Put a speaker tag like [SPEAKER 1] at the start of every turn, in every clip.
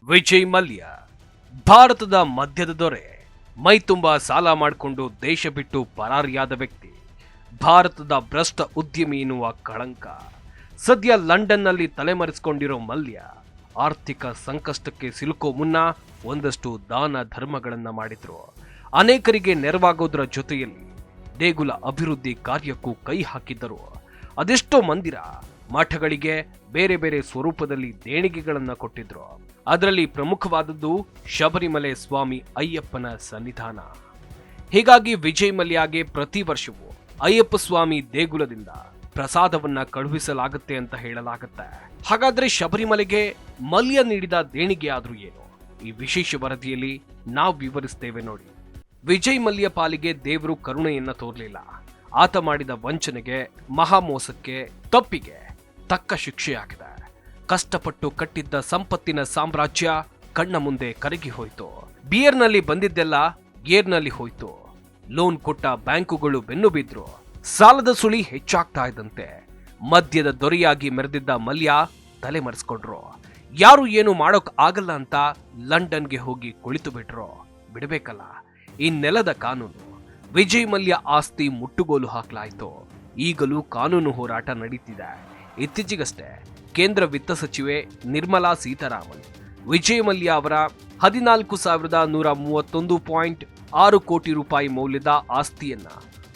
[SPEAKER 1] ವಿಜಯ್ ಮಲ್ಯ ಭಾರತದ ಮಧ್ಯದ ದೊರೆ. ಮೈ ತುಂಬ ಸಾಲ ಮಾಡಿಕೊಂಡು ದೇಶ ಬಿಟ್ಟು ಪರಾರಿಯಾದ ವ್ಯಕ್ತಿ. ಭಾರತದ ಭ್ರಷ್ಟ ಉದ್ಯಮಿ ಎನ್ನುವ ಕಳಂಕ. ಸದ್ಯ ಲಂಡನ್ನಲ್ಲಿ ತಲೆಮರೆಸಿಕೊಂಡಿರೋ ಮಲ್ಯ ಆರ್ಥಿಕ ಸಂಕಷ್ಟಕ್ಕೆ ಸಿಲುಕೋ ಮುನ್ನ ಒಂದಷ್ಟು ದಾನ ಧರ್ಮಗಳನ್ನ ಮಾಡಿದ್ರು. ಅನೇಕರಿಗೆ ನೆರವಾಗೋದ್ರ ಜೊತೆಯಲ್ಲಿ ದೇಗುಲ ಅಭಿವೃದ್ಧಿ ಕಾರ್ಯಕ್ಕೂ ಕೈ ಹಾಕಿದ್ದರು. ಅದೆಷ್ಟೋ ಮಂದಿರ ಮಠಗಳಿಗೆ ಬೇರೆ ಬೇರೆ ಸ್ವರೂಪದಲ್ಲಿ ದೇಣಿಗೆಗಳನ್ನ ಕೊಟ್ಟಿದ್ರು. ಅದರಲ್ಲಿ ಪ್ರಮುಖವಾದದ್ದು ಶಬರಿಮಲೆ ಸ್ವಾಮಿ ಅಯ್ಯಪ್ಪನ ಸನ್ನಿಧಾನ. ಹೀಗಾಗಿ ವಿಜಯ್ ಮಲ್ಯಗೆ ಪ್ರತಿ ವರ್ಷವೂ ಅಯ್ಯಪ್ಪ ಸ್ವಾಮಿ ದೇಗುಲದಿಂದ ಪ್ರಸಾದವನ್ನ ಕಳುಹಿಸಲಾಗುತ್ತೆ ಅಂತ ಹೇಳಲಾಗುತ್ತೆ. ಹಾಗಾದ್ರೆ ಶಬರಿಮಲೆಗೆ ಮಲ್ಯ ನೀಡಿದ ದೇಣಿಗೆ ಆದ್ರೂ ಏನು? ಈ ವಿಶೇಷ ವರದಿಯಲ್ಲಿ ನಾವು ವಿವರಿಸ್ತೇವೆ ನೋಡಿ. ವಿಜಯ್ ಮಲ್ಯ ಪಾಲಿಗೆ ದೇವರು ಕರುಣೆಯನ್ನ ತೋರ್ಲಿಲ್ಲ. ಆತ ಮಾಡಿದ ವಂಚನೆಗೆ, ಮಹಾಮೋಸಕ್ಕೆ, ತಪ್ಪಿಗೆ ತಕ್ಕ ಶಿಕ್ಷೆಯಾಗಿದೆ. ಕಷ್ಟಪಟ್ಟು ಕಟ್ಟಿದ್ದ ಸಂಪತ್ತಿನ ಸಾಮ್ರಾಜ್ಯ ಕಣ್ಣ ಮುಂದೆ ಕರಗಿ ಹೋಯ್ತು. ಬಿಯರ್ನಲ್ಲಿ ಬಂದಿದ್ದೆಲ್ಲ ಏರ್ನಲ್ಲಿ ಹೋಯ್ತು. ಲೋನ್ ಕೊಟ್ಟ ಬ್ಯಾಂಕುಗಳು ಬೆನ್ನು ಬಿದ್ರು. ಸಾಲದ ಸುಳಿ ಹೆಚ್ಚಾಗ್ತಾ ಇದ್ದಂತೆ ಮದ್ಯದ ದೊರೆಯಾಗಿ ಮೆರೆದಿದ್ದ ಮಲ್ಯ ತಲೆಮರೆಸ್ಕೊಂಡ್ರು. ಯಾರು ಏನು ಮಾಡೋಕ್ ಆಗಲ್ಲ ಅಂತ ಲಂಡನ್ಗೆ ಹೋಗಿ ಕುಳಿತು ಬಿಟ್ರು. ಬಿಡಬೇಕಲ್ಲ ಈ ನೆಲದ ಕಾನೂನು. ವಿಜಯ್ ಮಲ್ಯ ಆಸ್ತಿ ಮುಟ್ಟುಗೋಲು ಹಾಕಲಾಯಿತು. ಈಗಲೂ ಕಾನೂನು ಹೋರಾಟ ನಡೀತಿದೆ. ಇತ್ತೀಚೆಗಷ್ಟೇ ಕೇಂದ್ರ ವಿತ್ತ ಸಚಿವೆ ನಿರ್ಮಲಾ ಸೀತಾರಾಮನ್ ವಿಜಯ್ ಮಲ್ಯ ಅವರ 14,131.6 ಕೋಟಿ ರೂಪಾಯಿ ಮೌಲ್ಯದ ಆಸ್ತಿಯನ್ನ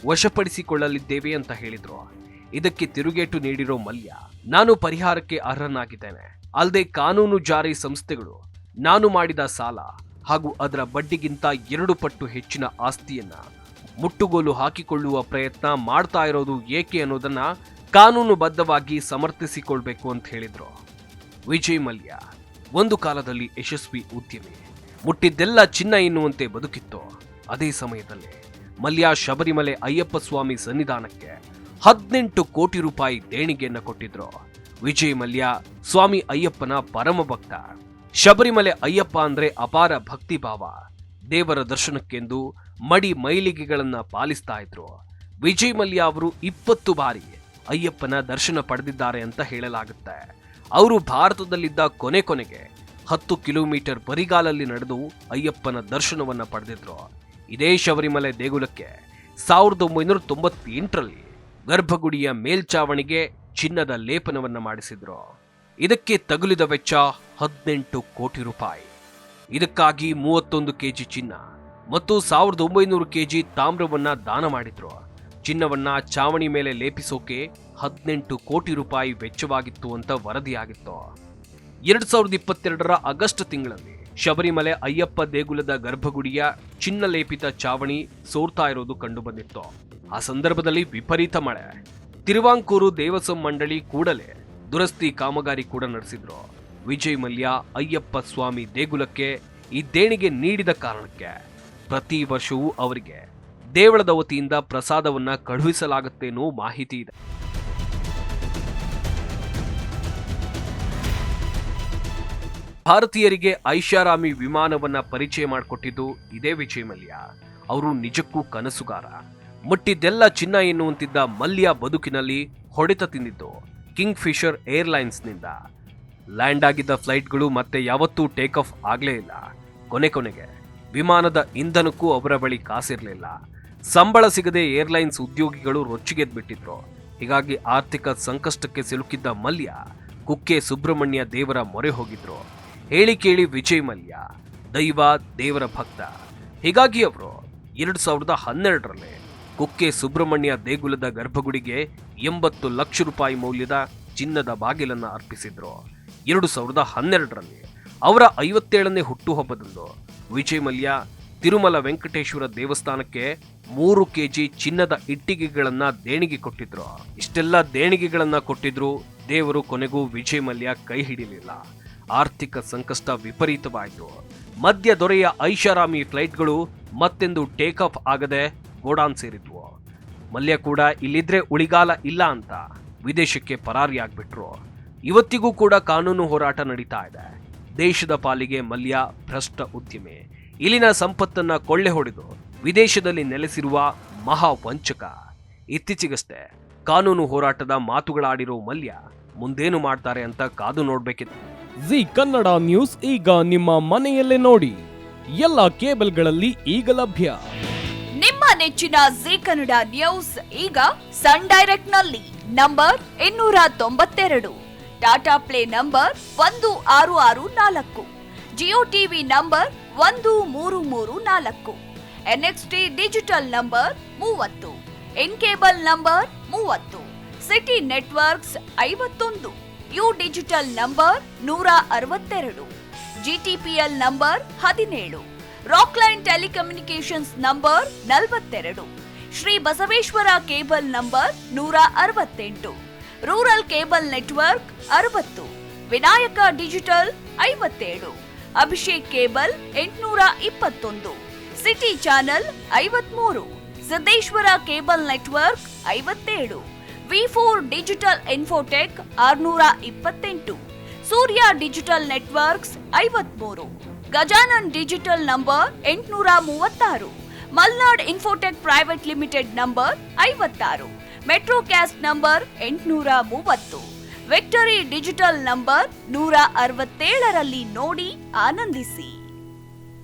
[SPEAKER 1] ವಶಪಡಿಸಿಕೊಳ್ಳಲಿದ್ದೇವೆ ಅಂತ ಹೇಳಿದ್ರು. ಇದಕ್ಕೆ ತಿರುಗೇಟು ನೀಡಿರೋ ಮಲ್ಯ, ನಾನು ಪರಿಹಾರಕ್ಕೆ ಅರ್ಹನಾಗಿದ್ದೇನೆ, ಅಲ್ಲದೆ ಕಾನೂನು ಜಾರಿ ಸಂಸ್ಥೆಗಳು ನಾನು ಮಾಡಿದ ಸಾಲ ಹಾಗೂ ಅದರ ಬಡ್ಡಿಗಿಂತ 2 ಪಟ್ಟು ಹೆಚ್ಚಿನ ಆಸ್ತಿಯನ್ನ ಮುಟ್ಟುಗೋಲು ಹಾಕಿಕೊಳ್ಳುವ ಪ್ರಯತ್ನ ಮಾಡ್ತಾ ಇರೋದು ಏಕೆ ಅನ್ನೋದನ್ನ ಕಾನೂನುಬದ್ಧವಾಗಿ ಸಮರ್ಥಿಸಿಕೊಳ್ಬೇಕು ಅಂತ ಹೇಳಿದ್ರು. ವಿಜಯ್ ಮಲ್ಯ ಒಂದು ಕಾಲದಲ್ಲಿ ಯಶಸ್ವಿ ಉದ್ಯಮಿ. ಮುಟ್ಟಿದ್ದೆಲ್ಲ ಚಿನ್ನ ಎನ್ನುವಂತೆ ಬದುಕಿತ್ತು. ಅದೇ ಸಮಯದಲ್ಲಿ ಮಲ್ಯ ಶಬರಿಮಲೆ ಅಯ್ಯಪ್ಪ ಸ್ವಾಮಿ ಸನ್ನಿಧಾನಕ್ಕೆ 18 ಕೋಟಿ ರೂಪಾಯಿ ದೇಣಿಗೆಯನ್ನ ಕೊಟ್ಟಿದ್ರು. ವಿಜಯ್ ಮಲ್ಯ ಸ್ವಾಮಿ ಅಯ್ಯಪ್ಪನ ಪರಮ ಭಕ್ತ. ಶಬರಿಮಲೆ ಅಯ್ಯಪ್ಪ ಅಂದ್ರೆ ಅಪಾರ ಭಕ್ತಿ ಭಾವ. ದೇವರ ದರ್ಶನಕ್ಕೆಂದು ಮಡಿ ಮೈಲಿಗೆಗಳನ್ನ ಪಾಲಿಸ್ತಾ ಇದ್ರು. ವಿಜಯ್ ಮಲ್ಯ ಅವರು 20 ಬಾರಿ ಅಯ್ಯಪ್ಪನ ದರ್ಶನ ಪಡೆದಿದ್ದಾರೆ ಅಂತ ಹೇಳಲಾಗುತ್ತೆ. ಅವರು ಭಾರತದಲ್ಲಿದ್ದ ಕೊನೆಗೆ 10 ಕಿಲೋಮೀಟರ್ ಬರಿಗಾಲಲ್ಲಿ ನಡೆದು ಅಯ್ಯಪ್ಪನ ದರ್ಶನವನ್ನ ಪಡೆದಿದ್ರು. ಇದೇ ಶಬರಿಮಲೆ ದೇಗುಲಕ್ಕೆ 1998ರಲ್ಲಿ ಗರ್ಭಗುಡಿಯ ಮೇಲ್ಚಾವಣಿಗೆ ಚಿನ್ನದ ಲೇಪನವನ್ನ ಮಾಡಿಸಿದ್ರು. ಇದಕ್ಕೆ ತಗುಲಿದ ವೆಚ್ಚ 18 ಕೋಟಿ ರೂಪಾಯಿ. ಇದಕ್ಕಾಗಿ 31 ಕೆಜಿ ಚಿನ್ನ ಮತ್ತು 1900 ಕೆಜಿ ತಾಮ್ರವನ್ನ ದಾನ ಮಾಡಿದ್ರು. ಚಿನ್ನವನ್ನ ಚಾವಣಿ ಮೇಲೆ ಲೇಪಿಸೋಕೆ 18 ಕೋಟಿ ರೂಪಾಯಿ ವೆಚ್ಚವಾಗಿತ್ತು ಅಂತ ವರದಿಯಾಗಿತ್ತು. 2022ರ ಆಗಸ್ಟ್ ತಿಂಗಳಲ್ಲಿ ಶಬರಿಮಲೆ ಅಯ್ಯಪ್ಪ ದೇಗುಲದ ಗರ್ಭಗುಡಿಯ ಚಿನ್ನ ಲೇಪಿತ ಚಾವಣಿ ಸೋರ್ತಾ ಇರೋದು ಕಂಡುಬಂದಿತ್ತು. ಆ ಸಂದರ್ಭದಲ್ಲಿ ವಿಪರೀತ ಮಳೆ. ತಿರುವಾಂಕೂರು ದೇವಸ್ವಂ ಮಂಡಳಿ ಕೂಡಲೇ ದುರಸ್ತಿ ಕಾಮಗಾರಿ ಕೂಡ ನಡೆಸಿದ್ರು. ವಿಜಯ್ ಮಲ್ಯ ಅಯ್ಯಪ್ಪ ಸ್ವಾಮಿ ದೇಗುಲಕ್ಕೆ ಈ ದೇಣಿಗೆ ನೀಡಿದ ಕಾರಣಕ್ಕೆ ಪ್ರತಿ ವರ್ಷವೂ ಅವರಿಗೆ ದೇವಳದ ವತಿಯಿಂದ ಪ್ರಸಾದವನ್ನ ಕಳುಹಿಸಲಾಗುತ್ತೆ ಅನ್ನೋ ಮಾಹಿತಿ ಇದೆ. ಭಾರತೀಯರಿಗೆ ಐಷಾರಾಮಿ ವಿಮಾನವನ್ನ ಪರಿಚಯ ಮಾಡಿಕೊಟ್ಟಿದ್ದು ಇದೇ ವಿಜಯ್ ಮಲ್ಯ. ಅವರು ನಿಜಕ್ಕೂ ಕನಸುಗಾರ. ಮುಟ್ಟಿದ್ದೆಲ್ಲ ಚಿನ್ನ ಎನ್ನುವಂತಿದ್ದ ಮಲ್ಯ ಬದುಕಿನಲ್ಲಿ ಹೊಡೆತ ತಿಂದಿದ್ದು ಕಿಂಗ್ ಫಿಶರ್ ಏರ್ಲೈನ್ಸ್ನಿಂದ. ಲ್ಯಾಂಡ್ ಆಗಿದ್ದ ಫ್ಲೈಟ್ಗಳು ಮತ್ತೆ ಯಾವತ್ತೂ ಟೇಕ್ ಆಫ್ ಆಗ್ಲೇ ಇಲ್ಲ. ಕೊನೆಗೆ ವಿಮಾನದ ಇಂಧನಕ್ಕೂ ಅವರ ಬಳಿ ಕಾಸಿರಲಿಲ್ಲ. ಸಂಬಳ ಸಿಗದೆ ಏರ್ಲೈನ್ಸ್ ಉದ್ಯೋಗಿಗಳು ರೊಚ್ಚಿಗೆದ್ಬಿಟ್ಟಿದ್ರು. ಹೀಗಾಗಿ ಆರ್ಥಿಕ ಸಂಕಷ್ಟಕ್ಕೆ ಸಿಲುಕಿದ್ದ ಮಲ್ಯ ಕುಕ್ಕೆ ಸುಬ್ರಹ್ಮಣ್ಯ ದೇವರ ಮೊರೆ ಹೋಗಿದ್ರು. ಹೇಳಿ ಕೇಳಿ ವಿಜಯ್ ಮಲ್ಯ ದೈವ ದೇವರ ಭಕ್ತ. ಹೀಗಾಗಿ ಅವರು 2012ರಲ್ಲಿ ಕುಕ್ಕೆ ಸುಬ್ರಹ್ಮಣ್ಯ ದೇಗುಲದ ಗರ್ಭಗುಡಿಗೆ 80 ಲಕ್ಷ ರೂಪಾಯಿ ಮೌಲ್ಯದ ಚಿನ್ನದ ಬಾಗಿಲನ್ನ ಅರ್ಪಿಸಿದ್ರು. 2012ರಲ್ಲಿ ಅವರ 57ನೇ ಹುಟ್ಟುಹಬ್ಬದಂದು ವಿಜಯ್ ಮಲ್ಯ ತಿರುಮಲ ವೆಂಕಟೇಶ್ವರ ದೇವಸ್ಥಾನಕ್ಕೆ 3 ಕೆಜಿ ಚಿನ್ನದ ಇಟ್ಟಿಗೆಗಳನ್ನ ದೇಣಿಗೆ ಕೊಟ್ಟಿದ್ರು. ಇಷ್ಟೆಲ್ಲ ದೇಣಿಗೆಗಳನ್ನ ಕೊಟ್ಟಿದ್ರು. ದೇವರು ಕೊನೆಗೂ ವಿಜಯ್ ಮಲ್ಯ ಕೈ ಹಿಡಿಲಿಲ್ಲ. ಆರ್ಥಿಕ ಸಂಕಷ್ಟ ವಿಪರೀತವಾಯಿತು. ಮಧ್ಯ ದೊರೆಯ ಐಷಾರಾಮಿ ಫ್ಲೈಟ್ಗಳು ಮತ್ತೆಂದು ಟೇಕ್ ಆಫ್ ಆಗದೆ ಗೋಡಾನ್ ಸೇರಿದ್ವು. ಮಲ್ಯ ಕೂಡ ಇಲ್ಲಿದ್ರೆ ಉಳಿಗಾಲ ಇಲ್ಲ ಅಂತ ವಿದೇಶಕ್ಕೆ ಪರಾರಿಯಾಗ್ಬಿಟ್ರು. ಇವತ್ತಿಗೂ ಕೂಡ ಕಾನೂನು ಹೋರಾಟ ನಡೀತಾ ಇದೆ. ದೇಶದ ಪಾಲಿಗೆ ಮಲ್ಯ ಭ್ರಷ್ಟ ಉದ್ಯಮಿ. ಇಲ್ಲಿನ ಸಂಪತ್ತನ್ನ ಕೊಳ್ಳೆ ಹೊಡೆದು ವಿದೇಶದಲ್ಲಿ ನೆಲೆಸಿರುವ ಮಹಾ ವಂಚಕ. ಇತ್ತೀಚೆಗಷ್ಟೇ ಕಾನೂನು ಹೋರಾಟದ ಮಾತುಗಳಾಡಿರೋ ಮಲ್ಯ ಮುಂದೇನು ಮಾಡ್ತಾರೆ ಅಂತ ಕಾದು ನೋಡ್ಬೇಕಿತ್ತು. ಜಿ ಕನ್ನಡ ನ್ಯೂಸ್ ಈಗ ನಿಮ್ಮ ಮನೆಯಲ್ಲೇ ನೋಡಿ. ಎಲ್ಲ ಕೇಬಲ್ಗಳಲ್ಲಿ ಈಗ ಲಭ್ಯ.
[SPEAKER 2] ನಿಮ್ಮ ನೆಚ್ಚಿನ ಜಿ ಕನ್ನಡ ನ್ಯೂಸ್ ಈಗ ಸನ್ ಡೈರೆಕ್ಟ್ ನಲ್ಲಿ number 292, Tata Play number 1664, Jio TV number 1334, NXT digital number 30, in cable number 30, city networks 51, U digital number 162, GTPL number 17, Rockline telecommunications number 42, Shri Basaveshwara cable number 168, rural cable network 60, Vinayaka digital 57, Abhishek cable 821, city channel 53, Siddeshwara cable network 57, ವಿ4 digital infotech 628, Surya digital networks 53, Gajanan digital number 836, Malnad infotech private limited number 56, Metrocast number 830, victory digital number 167ರಲ್ಲಿ ನೋಡಿ ಆನಂದಿಸಿ.